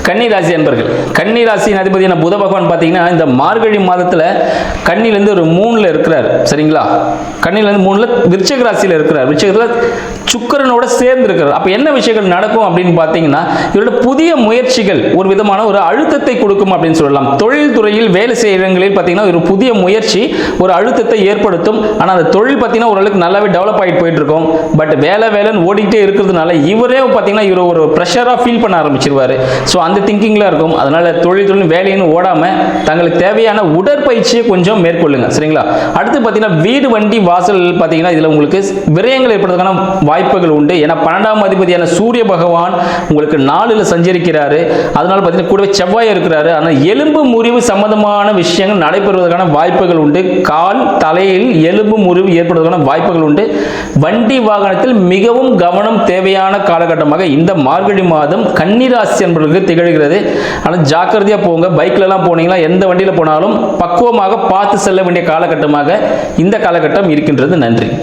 கன்னிராசி அன்பர்கள், கன்னிராசியின் அதிபதியான புத பகவான் பார்த்தீங்கன்னா இந்த மார்கழி மாதத்தில் கன்னிலேருந்து ஒரு 3ல் இருக்கிறார். சரிங்களா? கன்னிலேருந்து 3ல் விருச்சிக ராசியில் இருக்கிறார். விருச்சிகத்தில் சுக்கிரனோட சேர்ந்து இருக்கிறார். அப்போ என்ன விஷயங்கள் நடக்கும் அப்படின்னு பார்த்தீங்கன்னா, இவரோட புதிய முயற்சிகள் ஒரு விதமான ஒரு அழுத்தத்தை கொடுக்கும் அப்படின்னு சொல்லலாம். தொழில் துறையில் வேலை செய்கிற இடங்களில் பார்த்தீங்கன்னா ஒரு புதிய முயற்சி ஒரு அழுத்தத்தை ஏற்படுத்தும். ஆனால் அந்த தொழில் பார்த்தீங்கன்னா ஓரளவுக்கு நல்லாவே டெவலப் ஆகிட்டு போயிட்டு இருக்கும். பட் வேலைன்னு ஓடிக்கிட்டே இருக்கிறதுனால இவரே பார்த்தீங்கன்னா இவர் ஒரு ப்ரெஷராக ஃபீல் பண்ண ஆரம்பிச்சிருவார். ஸோ அந்த திங்கிங்கில் இருக்கும். அதனால தொழில் வேலைன்னு ஓடாமல் தங்களுக்கு தேவையான உடற்பயிற்சியை கொஞ்சம் மேற்கொள்ளுங்க. சரிங்களா? அடுத்து பார்த்தீங்கன்னா வீடு வண்டி வாசல் பார்த்தீங்கன்னா இதில் உங்களுக்கு விரயங்கள் ஏற்படுறதுக்கான வாய்ப்புகள் உண்டு. ஏன்னா 12ஆம் அதிபதியான சூரிய பகவான் உங்களுக்கு 4ல் சஞ்சரிக்கிறாரு. அதனால பார்த்தீங்கன்னா கூடவே செவ்வாய் இருக்கிறாரு. ஆனால் எலும்பு முறிவு சம்பந்தமான விஷயங்கள் நடைபெறுவதற்கான வாய்ப்புகள் உண்டு. கால் தலையில் எலும்பு முறிவு ஏற்படுவதற்கான வாய்ப்புகள் உண்டு. வண்டி வாகனத்தில் மிகவும் கவனம் தேவையான காலகட்டமாக இந்த மார்கழி மாதம் கன்னிராசி என்பவர்களுக்கு திகழ்கிறது. ஆனால் ஜாக்கிரதையாக போங்க. பைக்லலாம் போனீங்கன்னா எந்த வண்டியில் போனாலும் பக்குவமாக பார்த்து செல்ல வேண்டிய காலகட்டமாக இந்த காலகட்டம் இருக்கின்றது. நன்றி.